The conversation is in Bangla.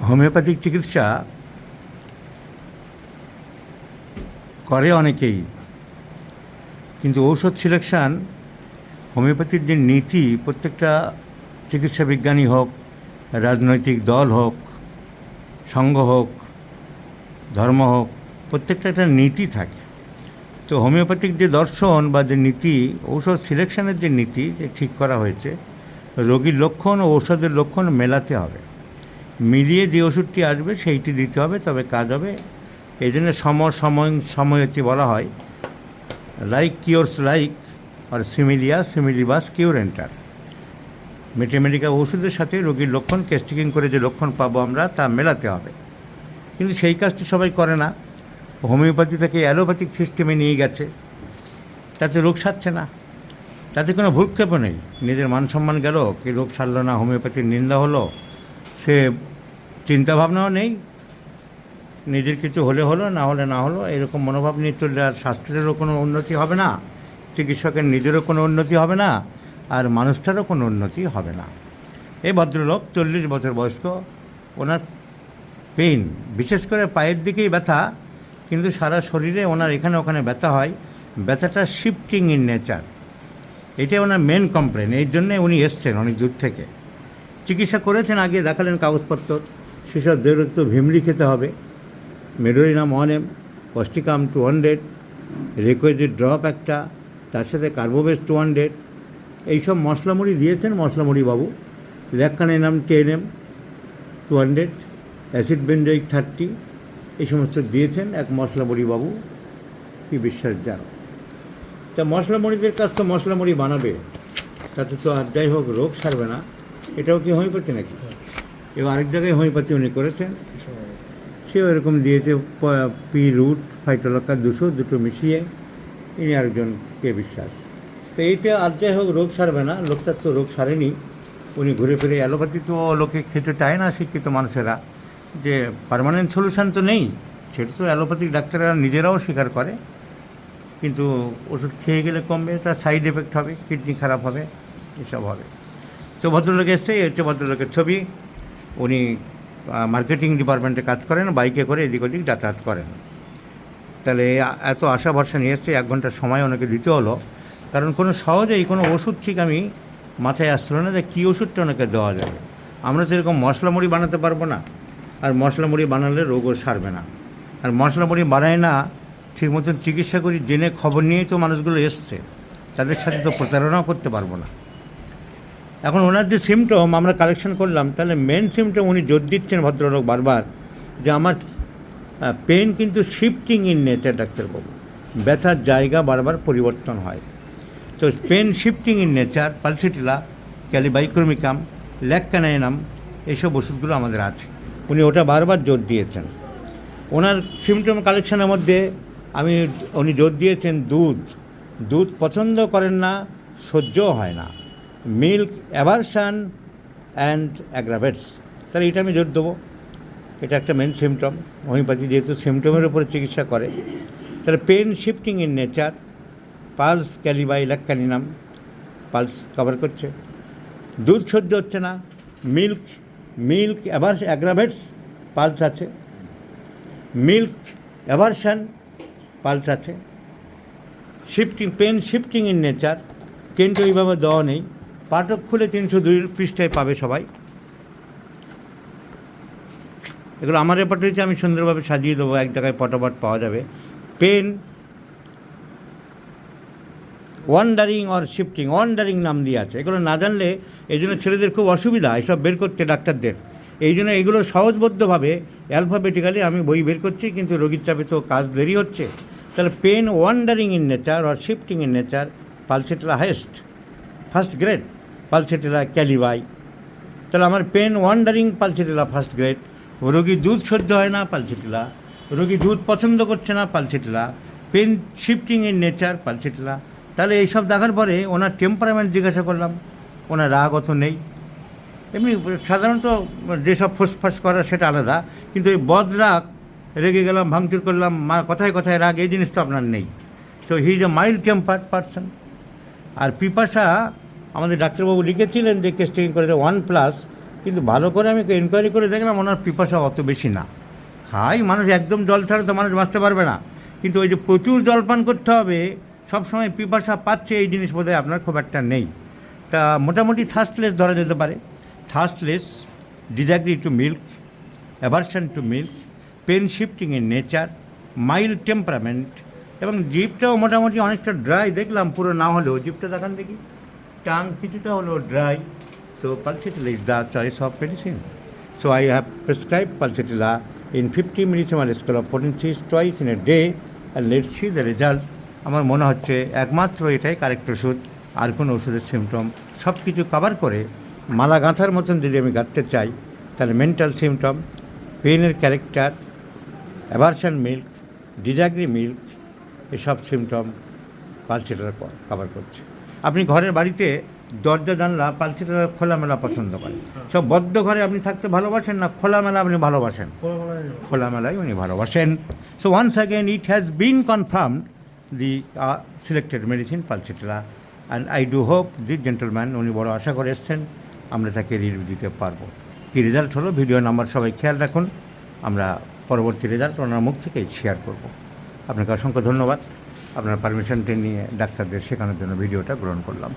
হোমিওপ্যাথিক চিকিৎসা করে অনেকেই, কিন্তু ঔষধ সিলেকশান হোমিওপ্যাথির যে নীতি, প্রত্যেকটা চিকিৎসা বিজ্ঞানী হোক, রাজনৈতিক দল হোক, সংঘ হোক, ধর্ম হোক, প্রত্যেকটা একটা নীতি থাকে। তো হোমিওপ্যাথিক যে দর্শন বা যে নীতি, ঔষধ সিলেকশানের যে নীতি যে ঠিক করা হয়েছে, রোগীর লক্ষণ ও ঔষধের লক্ষণ মেলাতে হবে, মিলিয়ে যে ওষুধটি আসবে সেইটি দিতে হবে, তবে কাজ হবে। এই জন্য সময়তি বলা হয় লাইক কিওরস লাইক, আর সিমিলিয়া সিমিলিবাস কিউরেন্টার। ম্যাথমেটিক্যাল ওষুধের সাথে রোগীর লক্ষণ কেস্টিকিং করে যে লক্ষণ পাবো আমরা তা মেলাতে হবে, কিন্তু সেই কাজটি সবাই করে না। হোমিওপ্যাথি থেকে অ্যালোপ্যাথিক সিস্টেমে নিয়ে গেছে, তাতে রোগ সারছে না, তাতে কোনো ভূক্ষেপও নেই। নিজের মান সম্মান গেল, কি রোগ সারল না, হোমিওপ্যাথির নিন্দা হলো, সে চিন্তাভাবনাও নেই, নিজের কিছু হলে হলো, না হলে না হলো, এরকম মনোভাব নিয়ে চললে আর শাস্ত্রেরও কোনো উন্নতি হবে না, চিকিৎসকের নিজেরও কোনো উন্নতি হবে না, আর মানুষটারও কোনো উন্নতি হবে না। এই ভদ্রলোক 40 বছর বয়স্ক, ওনার পেইন, বিশেষ করে পায়ের দিকেই ব্যথা, কিন্তু সারা শরীরে ওনার এখানে ওখানে ব্যথা হয়। ব্যথাটা শিফটিং ইন নেচার, এটাই ওনার মেন কমপ্লেন। এই জন্যে উনি এসছেন অনেক দূর থেকে। চিকিৎসা করেছেন, আগে দেখালেন কাগজপত্র, সেসব দৈরক্ত ভিমলি খেতে হবে, মেডোরিনাম 1 mg, পস্টিকাম 200, রেকোয়েজিট ড্রপ একটা, তার সাথে কার্বোবেস 200, এইসব মশলামুড়ি দিয়েছেন মশলামুড়ি বাবু। ল্যাক্কানাইনাম 10 mg, 200, অ্যাসিড বেনজোইক 30, এই সমস্ত দিয়েছেন এক মশলামুড়ি বাবু। কি বিশ্বাস যান, তা মশলামুড়িদের কাজ তো মশলামুড়ি বানাবে, তাতে তো আর যাই হোক রোগ সারবে না। এটাও কি হোমিওপ্যাথি নাকি? এবার আরেক জায়গায় হোমিওপ্যাথি উনি করেছেন, সেও এরকম দিয়েছে পি রুট ফাইটোলক্কা 200 দুটো মিশিয়ে। ইনি আরেকজন কে বিশ্বাস। তো এইতে আর যাই হোক রোগ সারবে না, লোকটার তো রোগ সারেনি। উনি ঘুরে ফিরে অ্যালোপ্যাথি তো লোকে খেতে চায় না, শিক্ষিত মানুষেরা, যে পার্মানেন্ট সলিউশন তো নেই, সেটা তো অ্যালোপ্যাথিক ডাক্তাররা নিজেরাও স্বীকার করে। কিন্তু ওষুধ খেয়ে গেলে কমবে, তার সাইড এফেক্ট হবে, কিডনি খারাপ হবে, এসব হবে। তো ভদ্রলোক এসছে, এই হচ্ছে ভদ্রলোকের ছবি। উনি মার্কেটিং ডিপার্টমেন্টে কাজ করেন, বাইকে করে এদিক ওদিক যাতায়াত করেন। তাহলে এত আশা ভরসা নিয়ে এসছে, 1 ঘন্টার সময় ওনাকে দিতে হলো, কারণ কোনো সহজেই কোনো ওষুধ ঠিক আমি মাথায় আসছিল না যে কী ওষুধটা ওনাকে দেওয়া যাবে। আমরা তো এরকম মশলা মুড়ি বানাতে পারবো না, আর মশলা মুড়ি বানালে রোগও সারবে না। আর মশলা মুড়ি বানায় না, ঠিক মতন চিকিৎসা করি জেনে খবর নিয়েই তো মানুষগুলো এসছে, তাদের সাথে তো প্রতারণাও করতে পারবো না। এখন ওনার যে সিমটম আমরা কালেকশন করলাম, তাহলে মেন সিমটম উনি জোর দিচ্ছেন ভদ্রলোক বারবার, যে আমার পেন কিন্তু শিফটিং ইন নেচার ডাক্তারবাবু, ব্যথার জায়গা বারবার পরিবর্তন হয়। তো pain shifting in nature, pulsatilla, kali bichromicum, lac caninum, এইসব ওষুধগুলো আমাদের আছে। উনি ওটা বারবার জোর দিয়েছেন। ওনার সিমটম কালেকশনের মধ্যে উনি জোর দিয়েছেন দুধ পছন্দ করেন না, সহ্যও হয় না, মিল্ক অ্যাভারশান অ্যান্ড অ্যাগ্রাভেটস। তাহলে এটা আমি জোর দেবো, এটা একটা মেন সিমটম। হোমিওপ্যাথি যেহেতু সিমটমের উপরে চিকিৎসা করে, তাহলে pain shifting in nature, puls kali bi lac caninum, puls cover করছে। দুধ সহ্য হচ্ছে না, মিল্ক অ্যাগ্রাভেটস, পালস আছে। মিল্ক অ্যাভারশান, পালস আছে। পেন শিফটিং ইন নেচার, কিন্তু এইভাবে দেওয়া নেই। পাঠক খুলে 302 পৃষ্ঠায় পাবে সবাই। এগুলো আমার রেপার্টরিতে আমি সুন্দরভাবে সাজিয়ে দেবো, এক জায়গায় পটাপট পাওয়া যাবে। Pain wandering or shifting, wandering নাম দিয়ে আছে। এগুলো না জানলে এই জন্য ছেলেদের খুব অসুবিধা এসব বের করতে, ডাক্তারদের। এই জন্য এগুলো সহজবদ্ধভাবে অ্যালফাবেটিক্যালি আমি বই বের করছি, কিন্তু রোগীর চাপে তো কাজ দেরি হচ্ছে। তাহলে pain wandering in nature or shifting in nature, pulsatilla highest, first grade, pulsatilla ক্যালিবাই। তাহলে আমার pain wandering, pulsatilla first grade. রোগী দুধ সহ্য হয় না, পালসিটিলা। রোগী দুধ পছন্দ করছে না, pulsatilla. Pain shifting in nature, pulsatilla. তাহলে এইসব দেখার পরে ওনার টেম্পারামেন্ট জিজ্ঞাসা করলাম, ওনার রাগ অত নেই। এমনি সাধারণত যেসব ফুসফাস করা সেটা আলাদা, কিন্তু এই বদরাগ, রেগে গেলাম, ভাঙচুর করলাম, কথায় কথায় রাগ, এই জিনিস তো আপনার নেই। So he is a mild tempered person. আর পিপাসা আমাদের ডাক্তারবাবু লিখেছিলেন যে কেস টেকিং করেছে 1+, কিন্তু ভালো করে আমি এনকোয়ারি করে দেখলাম ওনার পিপাসা অত বেশি না। খাই মানুষ, একদম জল ছাড়া তো মানুষ বাঁচতে পারবে না, কিন্তু ওই যে প্রচুর জল পান করতে হবে, সবসময় পিপাসা পাচ্ছে, এই জিনিস বোধহয় আপনার খুব একটা নেই। তা মোটামুটি থার্স্টলেস ধরা যেতে পারে। Thirstless, disagree to milk, aversion to milk, pain shifting in nature, mild temperament, এবং জিভটাও মোটামুটি অনেকটা ড্রাই দেখলাম, পুরো না হলেও। জিভটা দেখান দেখি, টাং কিছুটা হলেও dry. So pulsatilla is the choice of medicine. So I have prescribed pulsatilla in 50 millisiemen scale of potency twice in a day, and let's see the result. আমার মনে হচ্ছে একমাত্র এটাই কারেক্ট ওষুধ, আর কোনো ওষুধের সিমটম সব কিছু কভার করে মালা গাঁথার মতন যদি আমি গাঁথতে চাই, তাহলে মেন্টাল সিমটম, পেনের character, aversion milk, disagree milk, এসব সিমটম পালসেটার কভার করছে। আপনি ঘরের বাড়িতে দরজা জানলা পালসেটার খোলামেলা পছন্দ করেন, সব বদ্ধ ঘরে আপনি থাকতে ভালোবাসেন না খোলামেলা আপনি ভালোবাসেন? খোলামেলাই উনি ভালোবাসেন। So once again it has been confirmed the selected medicine pulsatilla, and I do hope this gentleman, উনি বড় আশা করে এসছেন, আমরা তাকে রিভিউ দিতে পারবো। কী রেজাল্ট হলো ভিডিও নাম্বার সবাই খেয়াল রাখুন, আমরা পরবর্তী রেজাল্ট ওনার মুখ থেকেই শেয়ার করব। আপনাকে অসংখ্য ধন্যবাদ, আপনার পারমিশনটি নিয়ে ডাক্তারদের শেখানোর জন্য ভিডিওটা গ্রহণ করলাম।